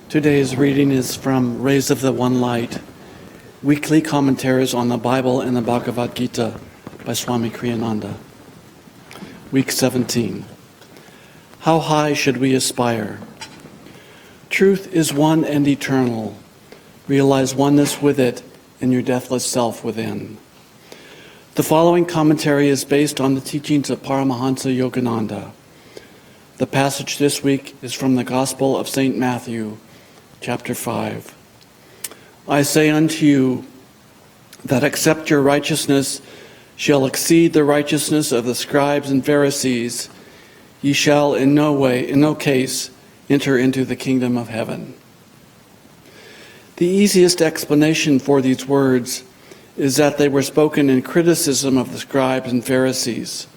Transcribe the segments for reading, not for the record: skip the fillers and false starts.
Today's reading is from Rays of the One Light, Weekly Commentaries on the Bible and the Bhagavad Gita by Swami Kriyananda. Week 17. How high should we aspire? Truth is one and eternal. Realize oneness with it in your deathless self within. The following commentary is based on the teachings of Paramahansa Yogananda. The passage this week is from the Gospel of St. Matthew, chapter 5. I say unto you that except your righteousness shall exceed the righteousness of the scribes and Pharisees, ye shall in no case enter into the kingdom of heaven. The easiest explanation for these words is that they were spoken in criticism of the scribes and Pharisees,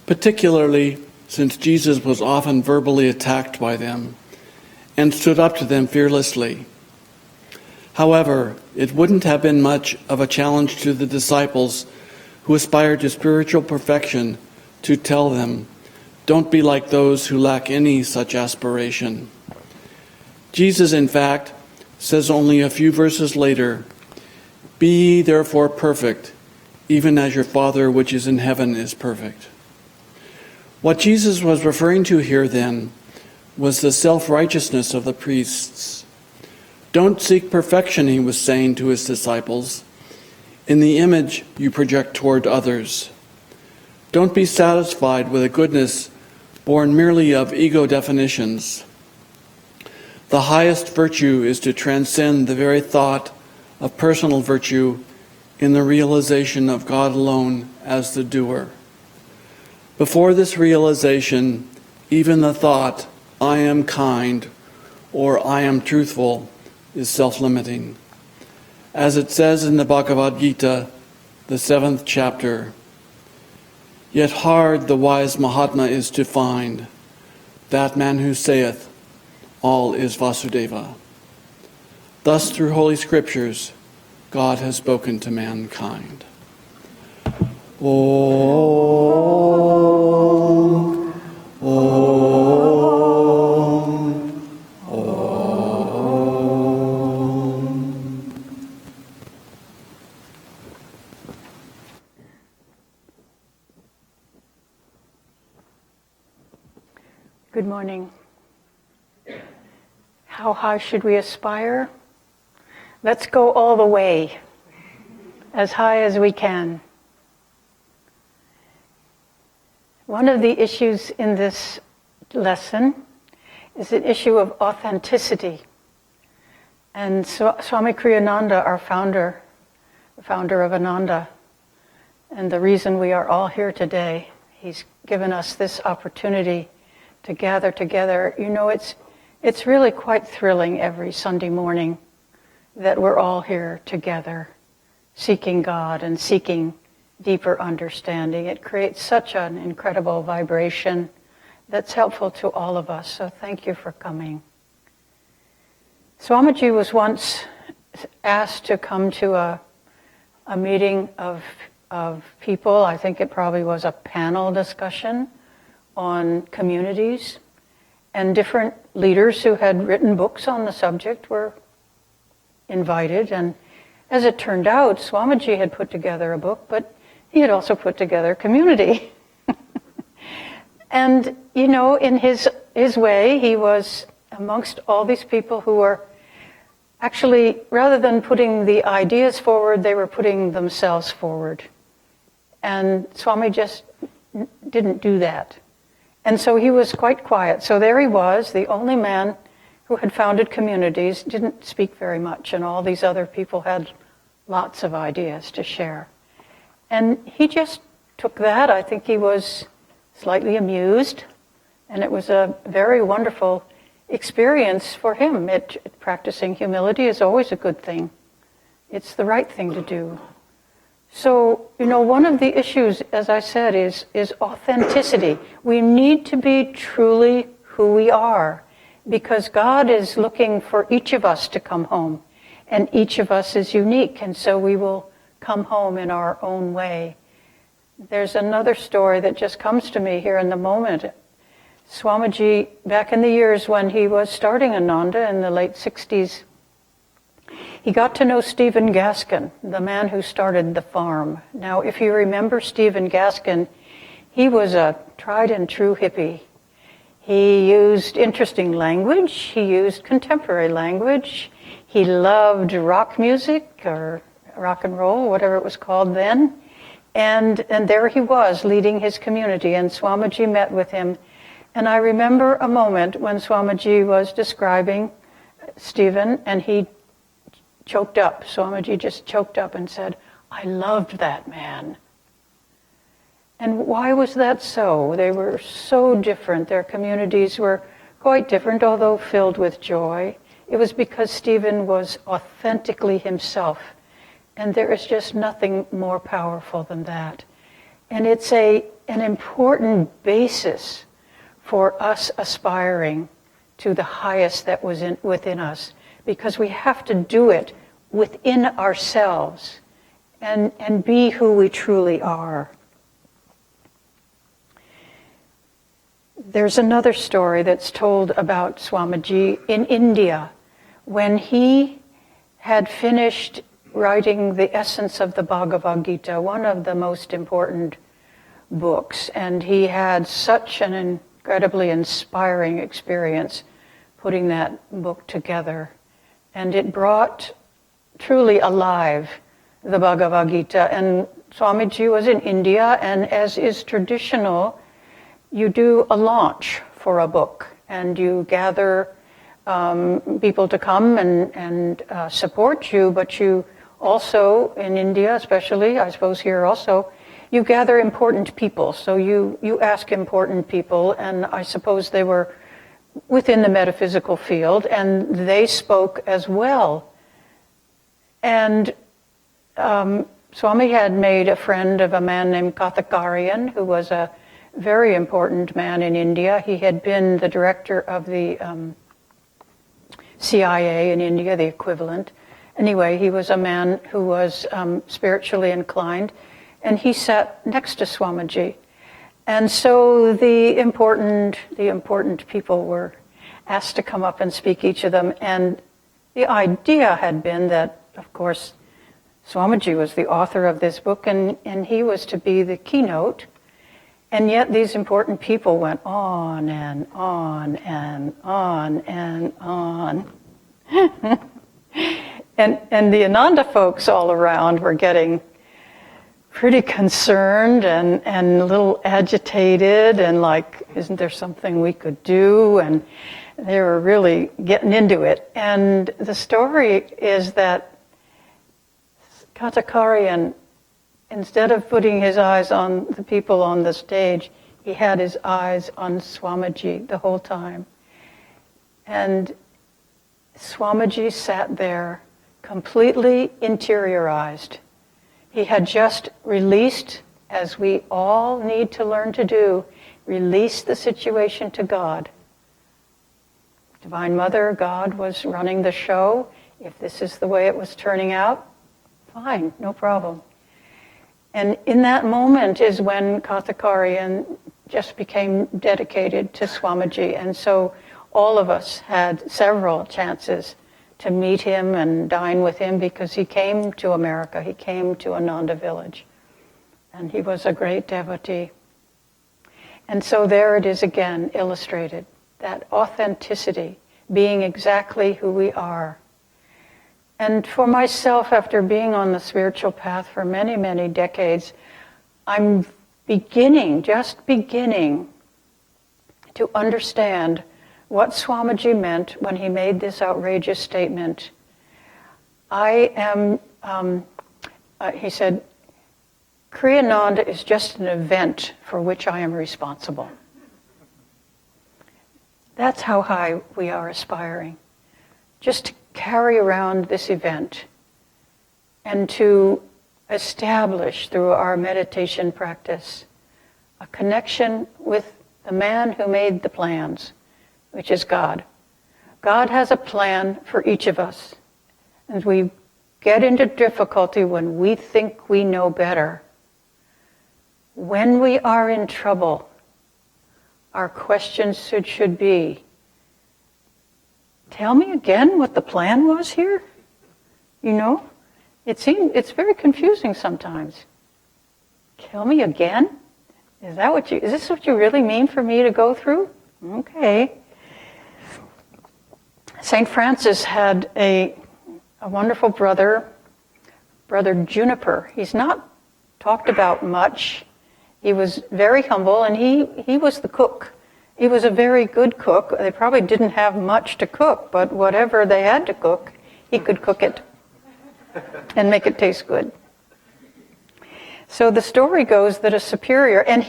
particularly since Jesus was often verbally attacked by them and stood up to them fearlessly. However, it wouldn't have been much of a challenge to the disciples who aspired to spiritual perfection to tell them, don't be like those who lack any such aspiration. Jesus, in fact, says only a few verses later, be ye therefore perfect, even as your Father which is in heaven is perfect. What Jesus was referring to here then was the self-righteousness of the priests. Don't seek perfection, he was saying to his disciples, in the image you project toward others. Don't be satisfied with a goodness born merely of ego definitions. The highest virtue is to transcend the very thought of personal virtue in the realization of God alone as the doer. Before this realization, even the thought, I am kind, or I am truthful, is self-limiting. As it says in the Bhagavad Gita, the 7th chapter, yet hard the wise Mahatma is to find, that man who saith, all is Vasudeva. Thus, through Holy Scriptures, God has spoken to mankind. Om, Om, Om. Good morning. How high should we aspire? Let's go all the way, as high as we can. One of the issues in this lesson is the issue of authenticity. And Swami Kriyananda, our founder of Ananda, and the reason we are all here today, he's given us this opportunity to gather together. You know, it's really quite thrilling every Sunday morning that we're all here together, seeking God and seeking deeper understanding. It creates such an incredible vibration that's helpful to all of us. So thank you for coming. Swamiji was once asked to come to a meeting of people. I think it probably was a panel discussion on communities, and different leaders who had written books on the subject were invited. And as it turned out, Swamiji had put together a book, but he had also put together community. And, you know, in his way, he was amongst all these people who were actually, rather than putting the ideas forward, they were putting themselves forward. And Swami just didn't do that. And so he was quite quiet. So there he was, the only man who had founded communities, didn't speak very much, and all these other people had lots of ideas to share. And he just took that. I think he was slightly amused, and it was a very wonderful experience for him. Practicing humility is always a good thing. It's the right thing to do. So, you know, one of the issues, as I said, is authenticity. We need to be truly who we are, because God is looking for each of us to come home, and each of us is unique, and so we will come home in our own way. There's another story that just comes to me here in the moment. Swamiji, back in the years when he was starting Ananda in the late 60s, he got to know Stephen Gaskin, the man who started the farm. Now, if you remember Stephen Gaskin, he was a tried and true hippie. He used interesting language. He used contemporary language. He loved rock music or rock and roll, whatever it was called then. And there he was leading his community, and Swamiji met with him. And I remember a moment when Swamiji was describing Stephen, and he choked up. Swamiji just choked up and said, "I loved that man." And why was that so? They were so different. Their communities were quite different, although filled with joy. It was because Stephen was authentically himself. And there is just nothing more powerful than that. And it's an important basis for us aspiring to the highest that was within us, because we have to do it within ourselves and be who we truly are. There's another story that's told about Swamiji in India when he had finished writing the essence of the Bhagavad Gita, one of the most important books, and he had such an incredibly inspiring experience putting that book together. And it brought truly alive the Bhagavad Gita. And Swamiji was in India, and as is traditional, you do a launch for a book, and you gather people to come and support you, but you also, in India especially, I suppose here also, you gather important people. So you ask important people, and I suppose they were within the metaphysical field, and they spoke as well. And Swami had made a friend of a man named Kathakarian, who was a very important man in India. He had been the director of the CIA in India, the equivalent. Anyway, he was a man who was spiritually inclined, and he sat next to Swamiji. And so the important people were asked to come up and speak, each of them. And the idea had been that, of course, Swamiji was the author of this book, and he was to be the keynote. And yet these important people went on and on and on and on. And the Ananda folks all around were getting pretty concerned and a little agitated, and like, isn't there something we could do? And they were really getting into it. And the story is that Kathakarian, instead of putting his eyes on the people on the stage, he had his eyes on Swamiji the whole time. And Swamiji sat there completely interiorized. He had just released, as we all need to learn to do, release the situation to God. Divine Mother, God was running the show. If this is the way it was turning out, fine, no problem. And in that moment is when Kathakarian just became dedicated to Swamiji. And so all of us had several chances to meet him and dine with him, because he came to America. He came to Ananda Village. And he was a great devotee. And so there it is again, illustrated, that authenticity, being exactly who we are. And for myself, after being on the spiritual path for many, many decades, I'm just beginning to understand what Swamiji meant when he made this outrageous statement. He said, Kriyananda is just an event for which I am responsible. That's how high we are aspiring. Just to carry around this event and to establish through our meditation practice a connection with the man who made the plans, which is God. God has a plan for each of us. And we get into difficulty when we think we know better. When we are in trouble, our questions should be, tell me again what the plan was here? You know, it's very confusing sometimes. Tell me again? Is this what you really mean for me to go through? Okay. St. Francis had a wonderful brother, Brother Juniper. He's not talked about much. He was very humble, and he was the cook. He was a very good cook. They probably didn't have much to cook, but whatever they had to cook, he could cook it and make it taste good. So the story goes that a superior, and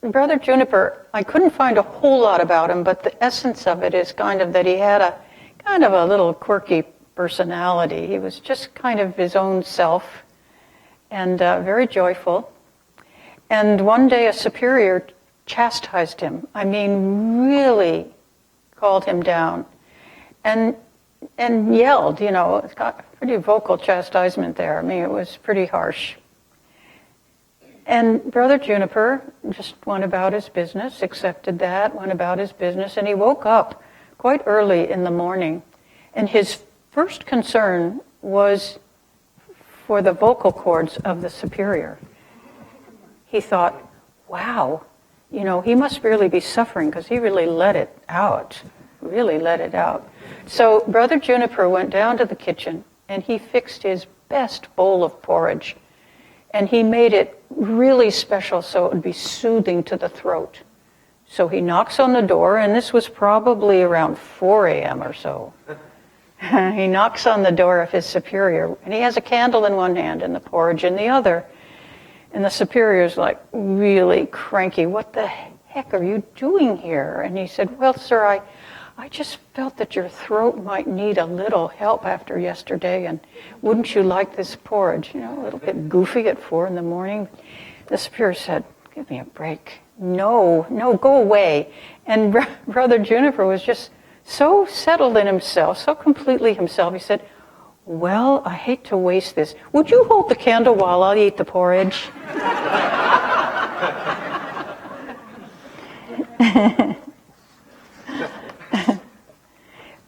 Brother Juniper, I couldn't find a whole lot about him, but the essence of it is kind of that he had a kind of a little quirky personality. He was just kind of his own self and very joyful. And one day a superior chastised him. I mean, really called him down and yelled, you know. It's got pretty vocal chastisement there. I mean, it was pretty harsh. And Brother Juniper just went about his business, accepted that, went about his business, and he woke up quite early in the morning. And his first concern was for the vocal cords of the superior. He thought, wow, you know, he must really be suffering because he really let it out, So Brother Juniper went down to the kitchen and he fixed his best bowl of porridge. And he made it really special so it would be soothing to the throat. So he knocks on the door, and this was probably around 4 a.m. or so. He knocks on the door of his superior, and he has a candle in one hand and the porridge in the other. And the superior's like really cranky. What the heck are you doing here? And he said, well, sir, I just felt that your throat might need a little help after yesterday, and wouldn't you like this porridge? You know, a little bit goofy at 4 in the morning. The superior said, give me a break. No, go away. And Brother Juniper was just so settled in himself, so completely himself. He said, well, I hate to waste this. Would you hold the candle while I eat the porridge?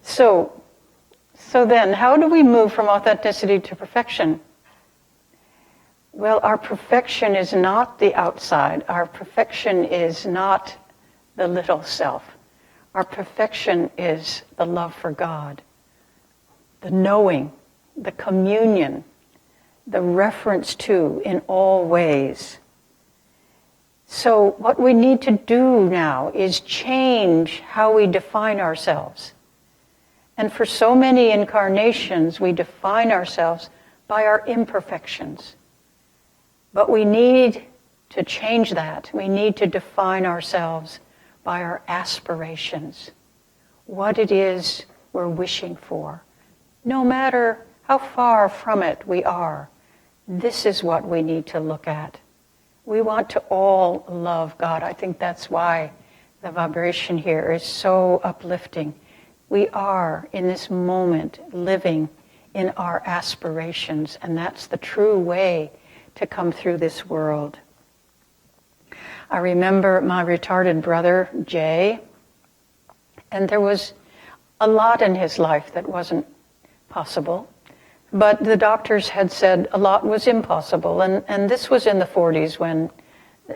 So then, how do we move from authenticity to perfection? Well, our perfection is not the outside. Our perfection is not the little self. Our perfection is the love for God, the knowing, the communion, the reference to in all ways. So what we need to do now is change how we define ourselves. And for so many incarnations, we define ourselves by our imperfections. But we need to change that. We need to define ourselves by our aspirations, what it is we're wishing for. No matter how far from it we are, this is what we need to look at. We want to all love God. I think that's why the vibration here is so uplifting. We are, in this moment, living in our aspirations, and that's the true way to come through this world. I remember my retarded brother, Jay, and there was a lot in his life that wasn't possible, but the doctors had said a lot was impossible, and this was in the 40s when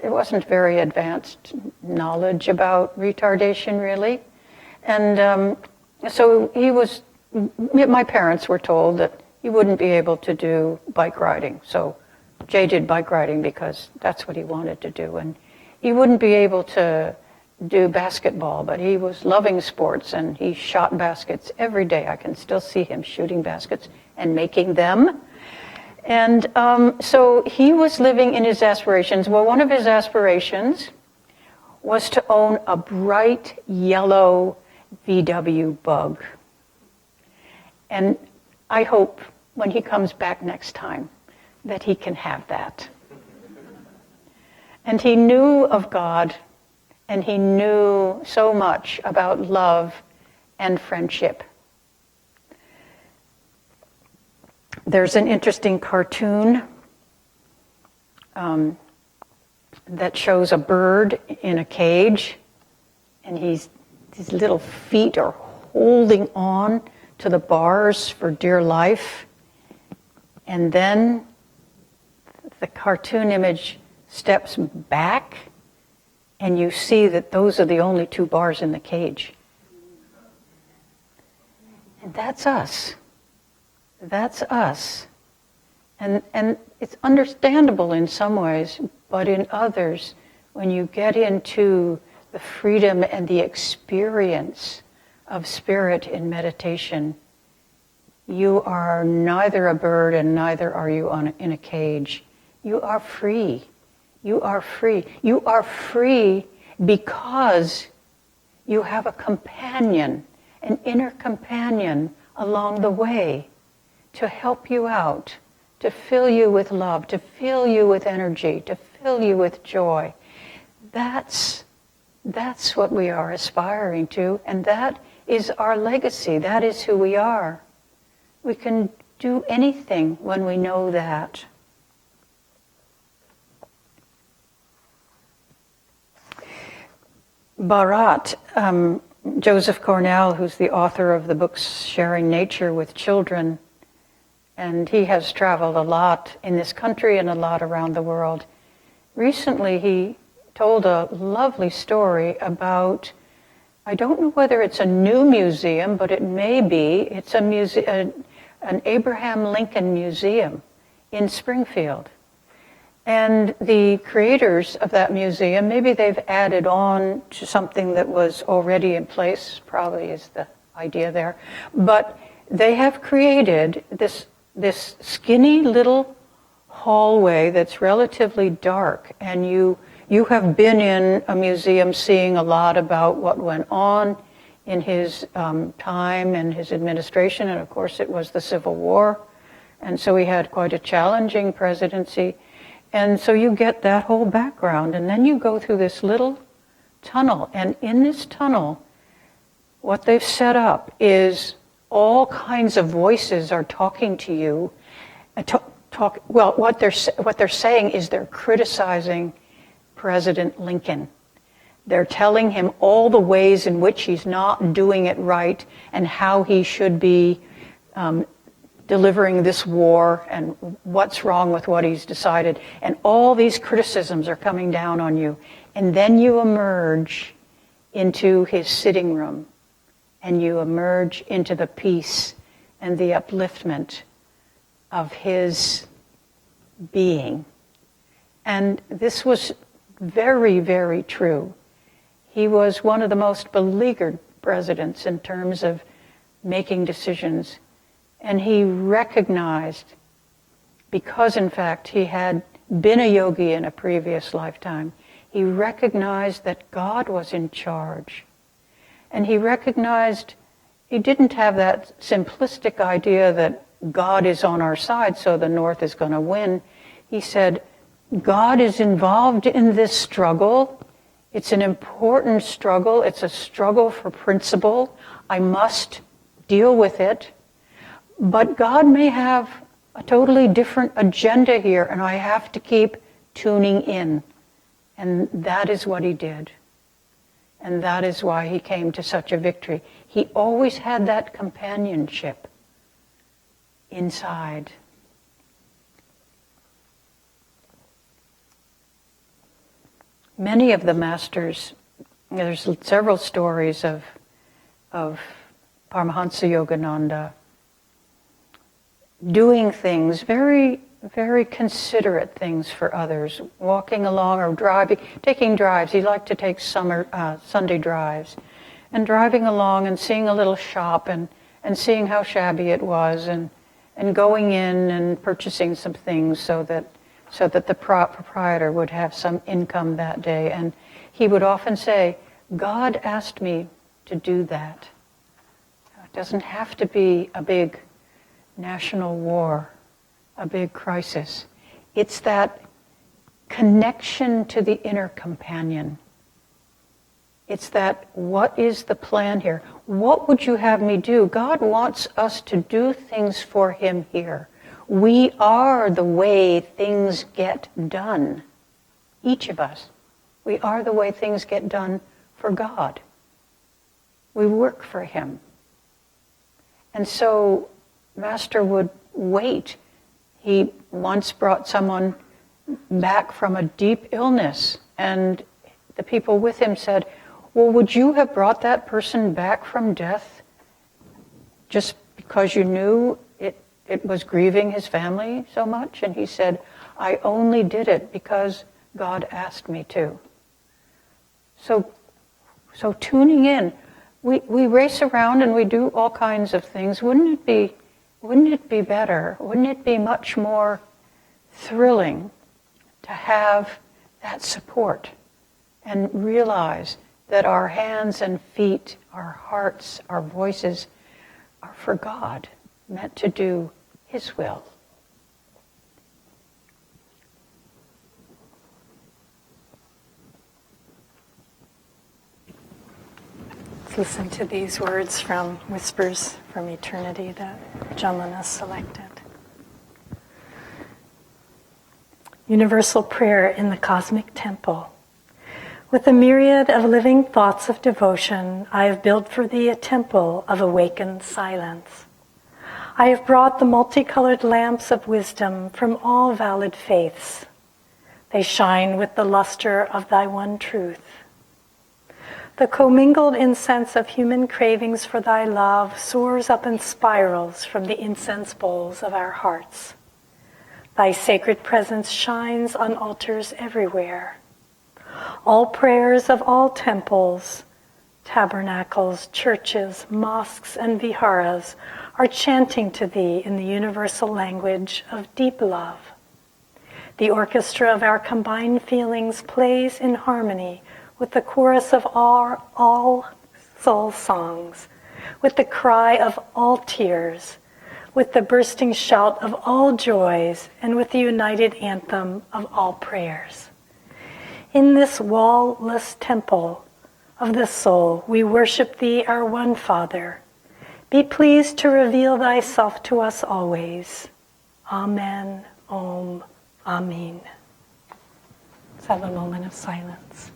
it wasn't very advanced knowledge about retardation, really. And so my parents were told that he wouldn't be able to do bike riding. So Jay did bike riding because that's what he wanted to do. And he wouldn't be able to do basketball, but he was loving sports and he shot baskets every day. I can still see him shooting baskets and making them. And so he was living in his aspirations. Well, one of his aspirations was to own a bright yellow VW Bug. And I hope when he comes back next time that he can have that. And he knew of God, and he knew so much about love and friendship. There's an interesting cartoon that shows a bird in a cage, and his little feet are holding on to the bars for dear life. And then the cartoon image steps back, and you see that those are the only two bars in the cage. And that's us. That's us. And it's understandable in some ways, but in others, when you get into the freedom and the experience of spirit in meditation, you are neither a bird and neither are you in a cage. You are free. You are free. You are free because you have a companion, an inner companion along the way to help you out, to fill you with love, to fill you with energy, to fill you with joy. That's what we are aspiring to, and that is our legacy. That is who we are. We can do anything when we know that. Bharat, Joseph Cornell, who's the author of the books Sharing Nature with Children, and he has traveled a lot in this country and a lot around the world. Recently he told a lovely story about, I don't know whether it's a new museum, but it may be, it's an Abraham Lincoln Museum in Springfield. And the creators of that museum, maybe they've added on to something that was already in place, probably is the idea there, but they have created this skinny little hallway that's relatively dark, and you have been in a museum seeing a lot about what went on in his time and his administration, and of course it was the Civil War, and so he had quite a challenging presidency, and so you get that whole background, and then you go through this little tunnel, and in this tunnel, what they've set up is all kinds of voices are talking to you. What they're saying is they're criticizing President Lincoln. They're telling him all the ways in which he's not doing it right and how he should be delivering this war and what's wrong with what he's decided. And all these criticisms are coming down on you. And then you emerge into his sitting room, and you emerge into the peace and the upliftment of his being. And this was very, very true. He was one of the most beleaguered presidents in terms of making decisions. And he recognized, because in fact he had been a yogi in a previous lifetime, he recognized that God was in charge. And he recognized he didn't have that simplistic idea that God is on our side, so the North is going to win. He said, God is involved in this struggle. It's an important struggle. It's a struggle for principle. I must deal with it. But God may have a totally different agenda here, and I have to keep tuning in. And that is what he did. And that is why he came to such a victory. He always had that companionship inside. Many of the masters, there's several stories of Paramahansa Yogananda doing things, very, very considerate things for others, walking along or driving, taking drives. He liked to take Sunday drives, and driving along and seeing a little shop and seeing how shabby it was, and going in and purchasing some things so that the proprietor would have some income that day. And he would often say, God asked me to do that. It doesn't have to be a big national war, a big crisis. It's that connection to the inner companion. It's that, what is the plan here? What would you have me do? God wants us to do things for him here. We are the way things get done. Each of us. We are the way things get done for God. we work for him. And so Master would wait. He once brought someone back from a deep illness, and the people with him said, well, would you have brought that person back from death just because you knew it was grieving his family so much? And he said, I only did it because God asked me to. So tuning in, we race around and we do all kinds of things. Wouldn't it be better? Wouldn't it be much more thrilling to have that support and realize that our hands and feet, our hearts, our voices are for God, meant to do His will? Let's listen to these words from Whispers from Eternity that Jamuna selected. Universal prayer in the cosmic temple. With a myriad of living thoughts of devotion, I have built for thee a temple of awakened silence. I have brought the multicolored lamps of wisdom from all valid faiths. They shine with the luster of thy one truth. The commingled incense of human cravings for thy love soars up in spirals from the incense bowls of our hearts. Thy sacred presence shines on altars everywhere. All prayers of all temples, tabernacles, churches, mosques, and viharas are chanting to thee in the universal language of deep love. The orchestra of our combined feelings plays in harmony with the chorus of all soul songs, with the cry of all tears, with the bursting shout of all joys, and with the united anthem of all prayers. In this wall-less temple of the soul, we worship thee, our one Father. Be pleased to reveal thyself to us always. Amen, Om, Amen. Let's have a moment of silence.